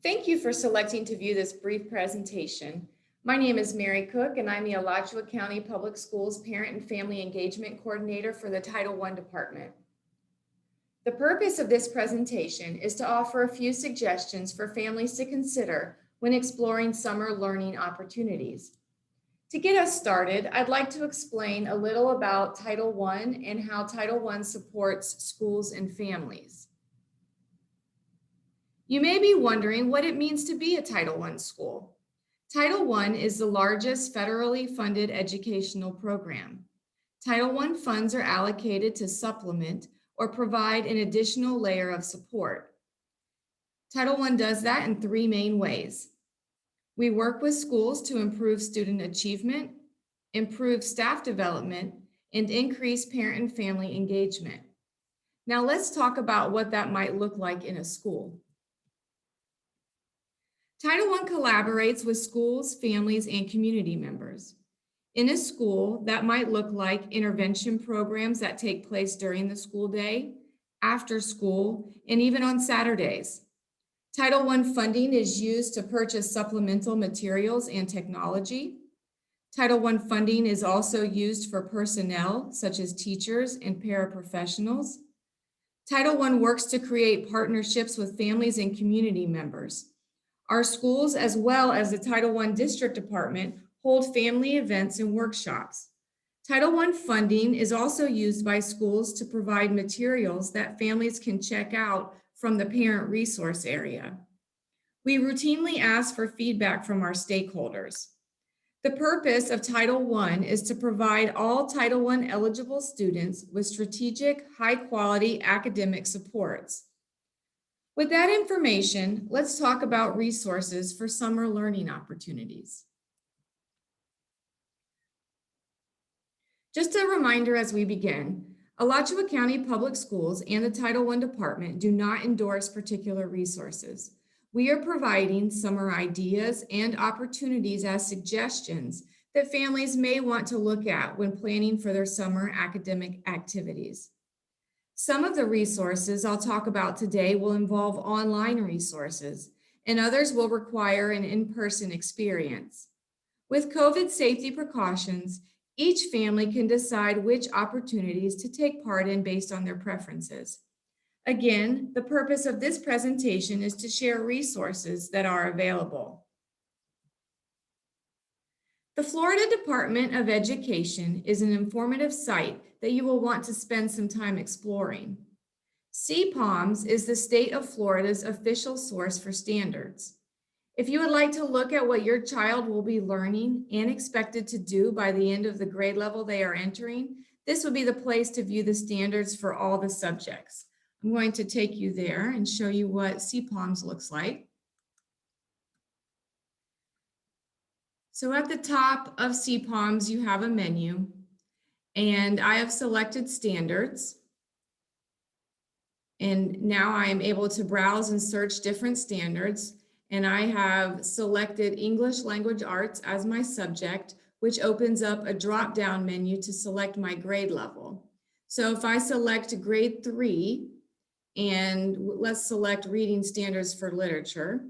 Thank you for selecting to view this brief presentation. My name is Mary Cook, and I'm the Alachua County Public Schools Parent and Family Engagement Coordinator for the Title I Department. The purpose of this presentation is to offer a few suggestions for families to consider when exploring summer learning opportunities. To get us started, I'd like to explain a little about Title I and how Title I supports schools and families. You may be wondering what it means to be a Title I school. Title I is the largest federally funded educational program. Title I funds are allocated to supplement or provide an additional layer of support. Title I does that in three main ways. We work with schools to improve student achievement, improve staff development, and increase parent and family engagement. Now let's talk about what that might look like in a school. Title I collaborates with schools, families, and community members. In a school, that might look like intervention programs that take place during the school day, after school, and even on Saturdays. Title I funding is used to purchase supplemental materials and technology. Title I funding is also used for personnel, such as teachers and paraprofessionals. Title I works to create partnerships with families and community members. Our schools, as well as the Title I District Department, hold family events and workshops. Title I funding is also used by schools to provide materials that families can check out from the parent resource area. We routinely ask for feedback from our stakeholders. The purpose of Title I is to provide all Title I eligible students with strategic, high-quality academic supports. With that information, let's talk about resources for summer learning opportunities. Just a reminder as we begin, Alachua County Public Schools and the Title I Department do not endorse particular resources. We are providing summer ideas and opportunities as suggestions that families may want to look at when planning for their summer academic activities. Some of the resources I'll talk about today will involve online resources, and others will require an in-person experience. With COVID safety precautions, each family can decide which opportunities to take part in based on their preferences. Again, the purpose of this presentation is to share resources that are available. The Florida Department of Education is an informative site that you will want to spend some time exploring. CPOMS is the state of Florida's official source for standards. If you would like to look at what your child will be learning and expected to do by the end of the grade level they are entering, this would be the place to view the standards for all the subjects. I'm going to take you there and show you what CPOMS looks like. So at the top of CPOMS, you have a menu, and I have selected standards. And now I am able to browse and search different standards. And I have selected English Language Arts as my subject, which opens up a drop-down menu to select my grade level. So if I select grade 3, and let's select Reading Standards for Literature,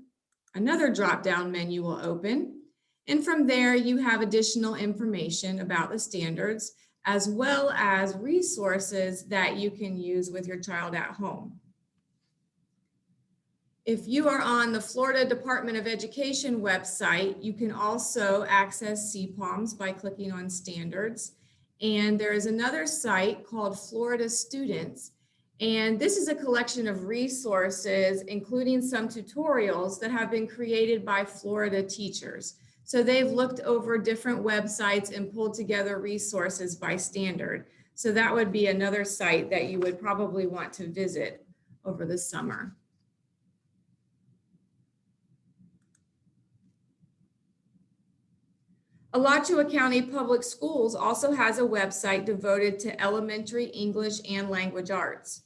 another drop-down menu will open. And from there, you have additional information about the standards, as well as resources that you can use with your child at home. If you are on the Florida Department of Education website, you can also access CPOMS by clicking on Standards. And there is another site called Florida Students. And this is a collection of resources, including some tutorials that have been created by Florida teachers. So they've looked over different websites and pulled together resources by standard. So that would be another site that you would probably want to visit over the summer. Alachua County Public Schools also has a website devoted to elementary English and language arts.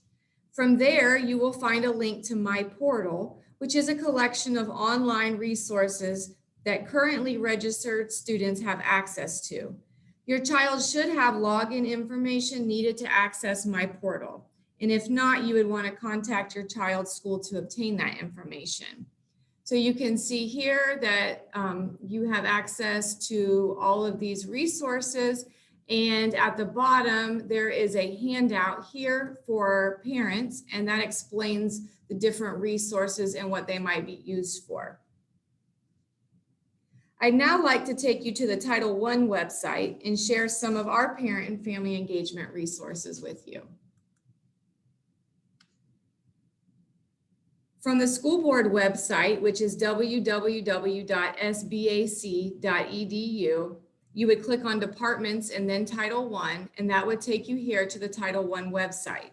From there, you will find a link to My Portal, which is a collection of online resources that currently registered students have access to. Your child should have login information needed to access My Portal. And if not, you would want to contact your child's school to obtain that information. So you can see here that you have access to all of these resources. And at the bottom, there is a handout here for parents, and that explains the different resources and what they might be used for. I'd now like to take you to the Title I website and share some of our parent and family engagement resources with you. From the school board website, which is www.sbac.edu, you would click on departments and then Title I, and that would take you here to the Title I website.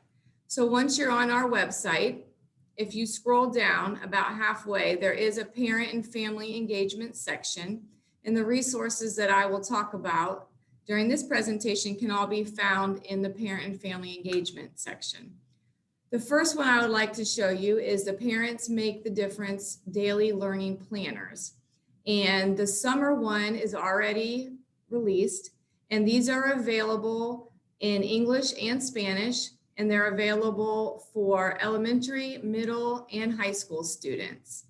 So once you're on our website, if you scroll down about halfway, there is a parent and family engagement section, and the resources that I will talk about during this presentation can all be found in the parent and family engagement section. The first one I would like to show you is the Parents Make the Difference Daily Learning Planners. And the summer one is already released, and these are available in English and Spanish, and they're available for elementary, middle, and high school students.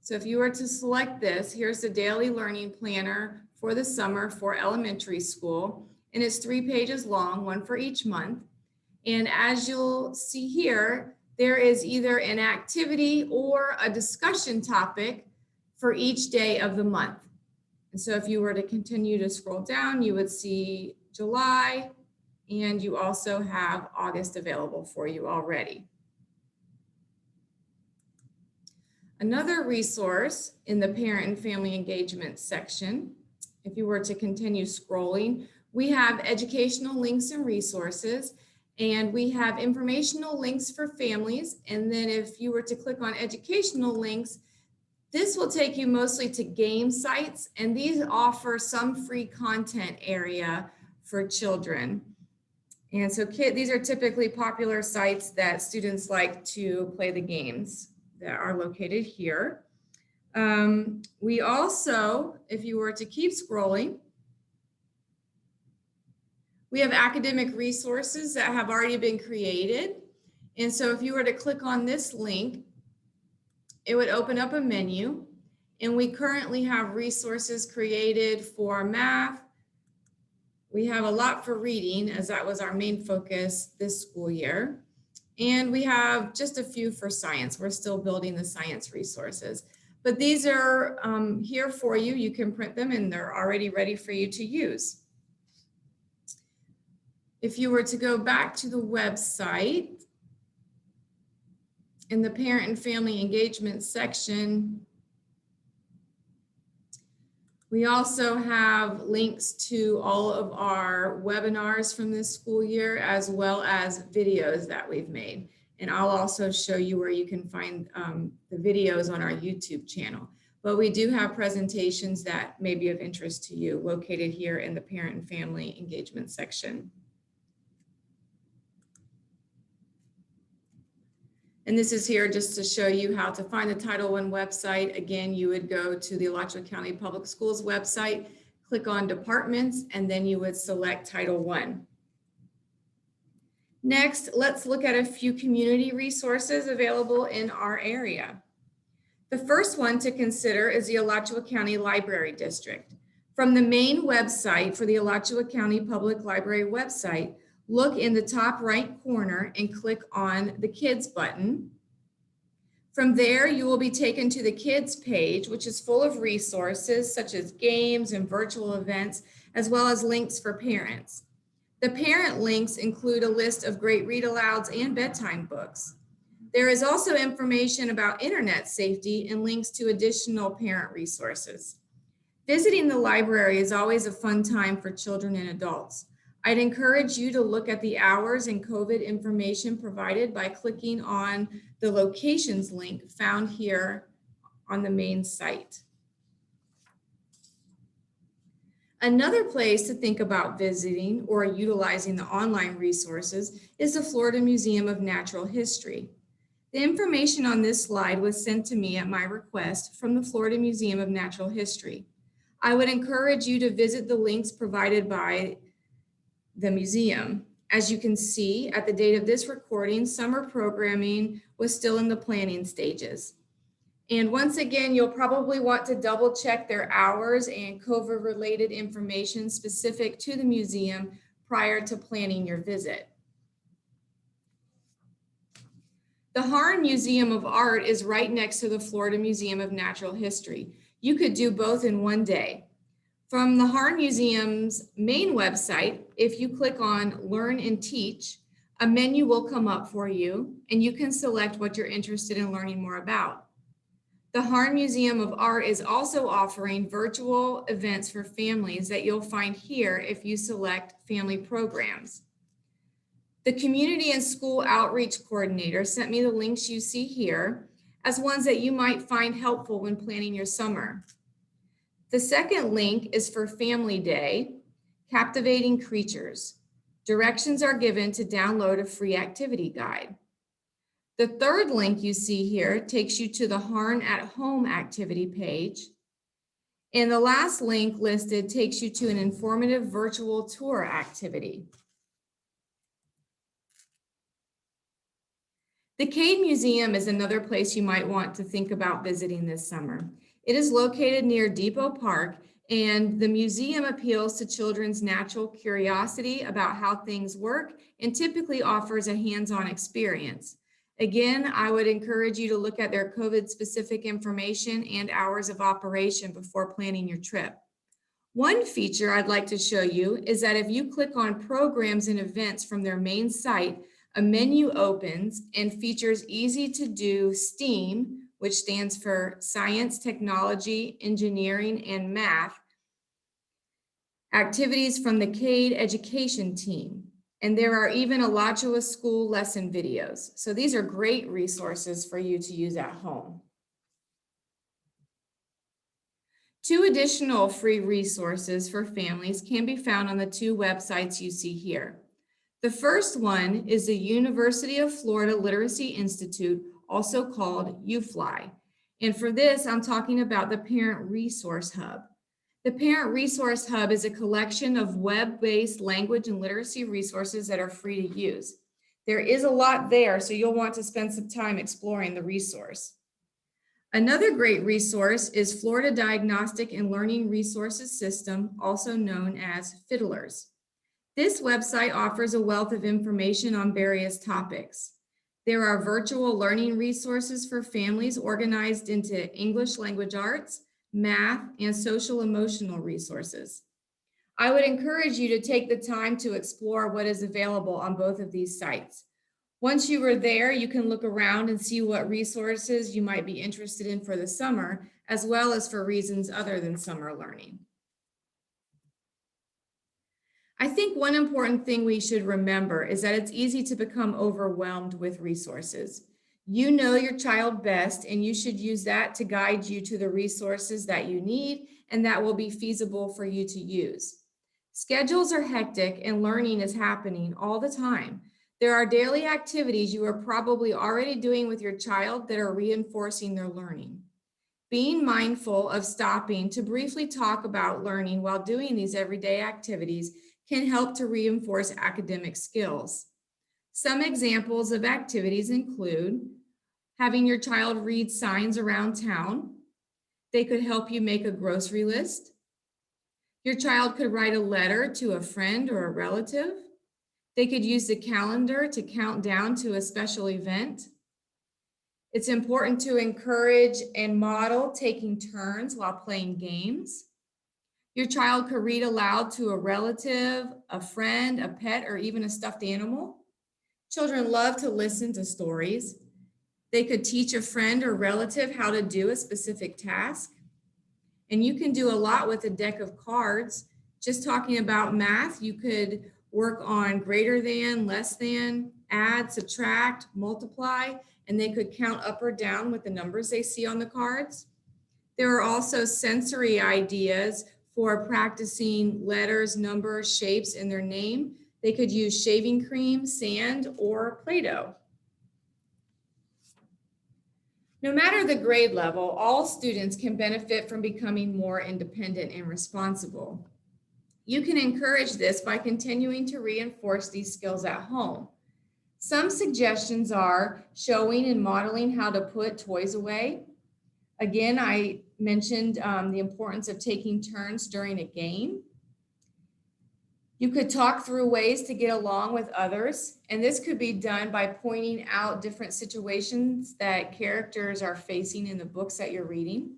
So if you were to select this, here's the daily learning planner for the summer for elementary school, and it's 3 pages long, one for each month. And as you'll see here, there is either an activity or a discussion topic for each day of the month. And so if you were to continue to scroll down, you would see July, and you also have August available for you already. Another resource in the parent and family engagement section, if you were to continue scrolling, we have educational links and resources. And we have informational links for families. And then if you were to click on educational links, this will take you mostly to game sites. And these offer some free content area for children. And so these are typically popular sites that students like to play the games that are located here. We also, if you were to keep scrolling, we have academic resources that have already been created. And so if you were to click on this link, it would open up a menu. And we currently have resources created for math. We have a lot for reading, as that was our main focus this school year. And we have just a few for science. We're still building the science resources. But these are here for you. You can print them and they're already ready for you to use. If you were to go back to the website, in the parent and family engagement section, we also have links to all of our webinars from this school year, as well as videos that we've made. And I'll also show you where you can find the videos on our YouTube channel. But we do have presentations that may be of interest to you located here in the parent and family engagement section. And this is here just to show you how to find the Title I website. Again, you would go to the Alachua County Public Schools website, click on departments, and then you would select Title I. Next, let's look at a few community resources available in our area. The first one to consider is the Alachua County Library District. From the main website for the Alachua County Public Library website, look in the top right corner and click on the Kids button. From there, you will be taken to the Kids page, which is full of resources such as games and virtual events, as well as links for parents. The parent links include a list of great read-alouds and bedtime books. There is also information about internet safety and links to additional parent resources. Visiting the library is always a fun time for children and adults. I'd encourage you to look at the hours and COVID information provided by clicking on the locations link found here on the main site. Another place to think about visiting or utilizing the online resources is the Florida Museum of Natural History. The information on this slide was sent to me at my request from the Florida Museum of Natural History. I would encourage you to visit the links provided by the museum. As you can see, at the date of this recording, summer programming was still in the planning stages. And once again, you'll probably want to double check their hours and COVID-related information specific to the museum prior to planning your visit. The Harn Museum of Art is right next to the Florida Museum of Natural History. You could do both in one day. From the Harn Museum's main website, if you click on Learn and Teach, a menu will come up for you, and you can select what you're interested in learning more about. The Harn Museum of Art is also offering virtual events for families that you'll find here if you select family programs. The Community and School Outreach Coordinator sent me the links you see here as ones that you might find helpful when planning your summer. The second link is for Family Day, Captivating Creatures. Directions are given to download a free activity guide. The third link you see here takes you to the Harn at Home activity page. And the last link listed takes you to an informative virtual tour activity. The Cade Museum is another place you might want to think about visiting this summer. It is located near Depot Park, and the museum appeals to children's natural curiosity about how things work and typically offers a hands-on experience. Again, I would encourage you to look at their COVID-specific information and hours of operation before planning your trip. One feature I'd like to show you is that if you click on programs and events from their main site, a menu opens and features easy to do STEAM, which stands for Science, Technology, Engineering, and Math, activities from the Cade education team. And there are even Alachua school lesson videos. So these are great resources for you to use at home. Two additional free resources for families can be found on the two websites you see here. The first one is the University of Florida Literacy Institute, also called UFLI. And for this, I'm talking about the Parent Resource Hub. The Parent Resource Hub is a collection of web-based language and literacy resources that are free to use. There is a lot there, so you'll want to spend some time exploring the resource. Another great resource is Florida Diagnostic and Learning Resources System, also known as FDLRS. This website offers a wealth of information on various topics. There are virtual learning resources for families organized into English language arts, math, and social emotional resources. I would encourage you to take the time to explore what is available on both of these sites. Once you are there, you can look around and see what resources you might be interested in for the summer, as well as for reasons other than summer learning. I think one important thing we should remember is that it's easy to become overwhelmed with resources. You know your child best, and you should use that to guide you to the resources that you need and that will be feasible for you to use. Schedules are hectic and learning is happening all the time. There are daily activities you are probably already doing with your child that are reinforcing their learning. Being mindful of stopping to briefly talk about learning while doing these everyday activities can help to reinforce academic skills. Some examples of activities include having your child read signs around town. They could help you make a grocery list. Your child could write a letter to a friend or a relative. They could use the calendar to count down to a special event. It's important to encourage and model taking turns while playing games. Your child could read aloud to a relative, a friend, a pet, or even a stuffed animal. Children love to listen to stories. They could teach a friend or relative how to do a specific task. And you can do a lot with a deck of cards. Just talking about math, you could work on greater than, less than, add, subtract, multiply, and they could count up or down with the numbers they see on the cards. There are also sensory ideas for practicing letters, numbers, shapes in their name. They could use shaving cream, sand, or Play-Doh. No matter the grade level, all students can benefit from becoming more independent and responsible. You can encourage this by continuing to reinforce these skills at home. Some suggestions are showing and modeling how to put toys away, Again, I mentioned the importance of taking turns during a game. You could talk through ways to get along with others, and this could be done by pointing out different situations that characters are facing in the books that you're reading.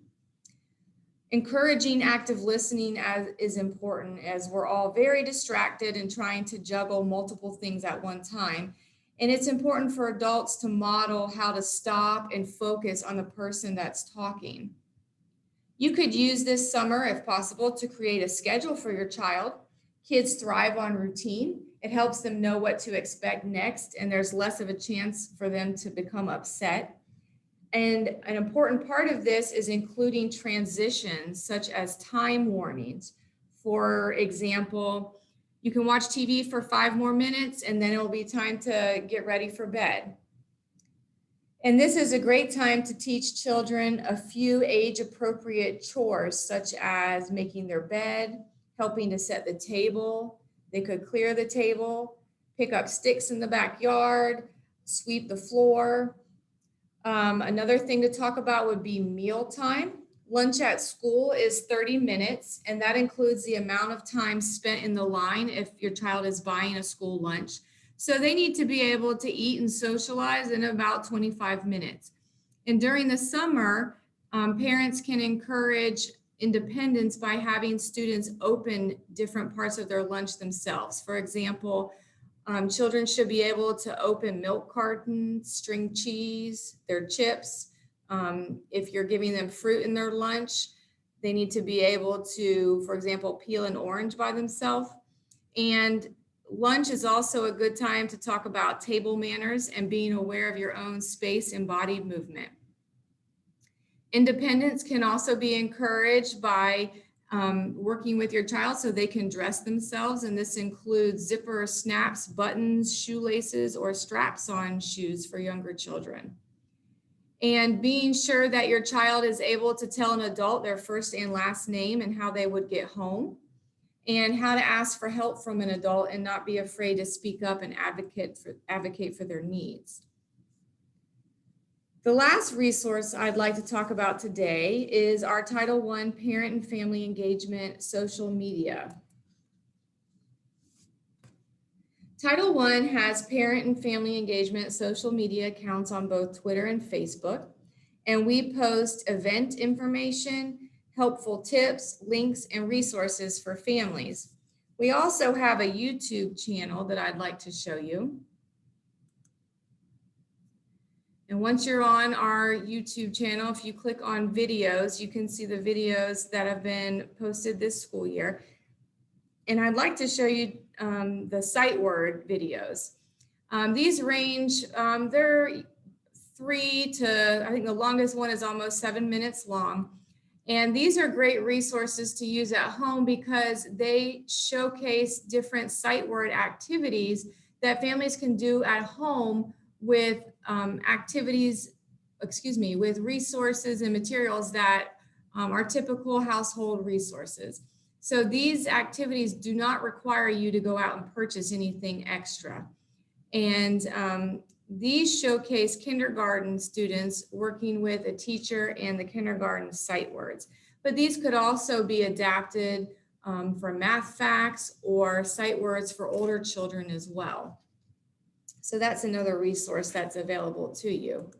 Encouraging active listening is important, as we're all very distracted and trying to juggle multiple things at one time. And it's important for adults to model how to stop and focus on the person that's talking. You could use this summer, if possible, to create a schedule for your child. Kids thrive on routine. It helps them know what to expect next, and there's less of a chance for them to become upset. And an important part of this is including transitions such as time warnings. For example, you can watch TV for 5 more minutes and then it will be time to get ready for bed. And this is a great time to teach children a few age-appropriate chores, such as making their bed, helping to set the table. They could clear the table, pick up sticks in the backyard, sweep the floor. Another thing to talk about would be mealtime. Lunch at school is 30 minutes, and that includes the amount of time spent in the line if your child is buying a school lunch. So they need to be able to eat and socialize in about 25 minutes. And during the summer, parents can encourage independence by having students open different parts of their lunch themselves. For example, children should be able to open milk cartons, string cheese, their chips. If you're giving them fruit in their lunch, they need to be able to, for example, peel an orange by themselves. And lunch is also a good time to talk about table manners and being aware of your own space and body movement. Independence can also be encouraged by working with your child so they can dress themselves, and this includes zipper snaps, buttons, shoelaces, or straps on shoes for younger children. And being sure that your child is able to tell an adult their first and last name and how they would get home, and how to ask for help from an adult and not be afraid to speak up and advocate for their needs. The last resource I'd like to talk about today is our Title I Parent and Family Engagement social media. Title I has parent and family engagement social media accounts on both Twitter and Facebook, and we post event information, helpful tips, links, and resources for families. We also have a YouTube channel that I'd like to show you. And once you're on our YouTube channel, if you click on videos, you can see the videos that have been posted this school year. And I'd like to show you the sight word videos. These range, they're 3 to, I think the longest one is almost 7 minutes long. And these are great resources to use at home because they showcase different sight word activities that families can do at home with with resources and materials that are typical household resources. So these activities do not require you to go out and purchase anything extra. And these showcase kindergarten students working with a teacher and the kindergarten sight words. But these could also be adapted for math facts or sight words for older children as well. So that's another resource that's available to you.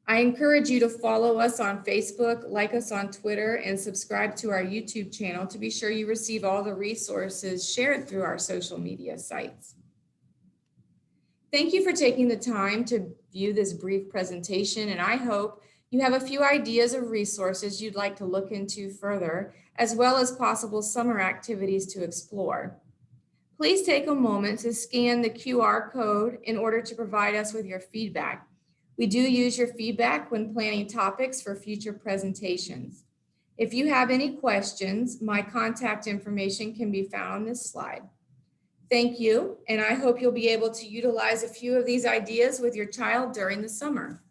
I encourage you to follow us on Facebook, like us on Twitter, and subscribe to our YouTube channel to be sure you receive all the resources shared through our social media sites. Thank you for taking the time to view this brief presentation, and I hope you have a few ideas of resources you'd like to look into further, as well as possible summer activities to explore. Please take a moment to scan the QR code in order to provide us with your feedback. We do use your feedback when planning topics for future presentations. If you have any questions, my contact information can be found on this slide. Thank you, and I hope you'll be able to utilize a few of these ideas with your child during the summer.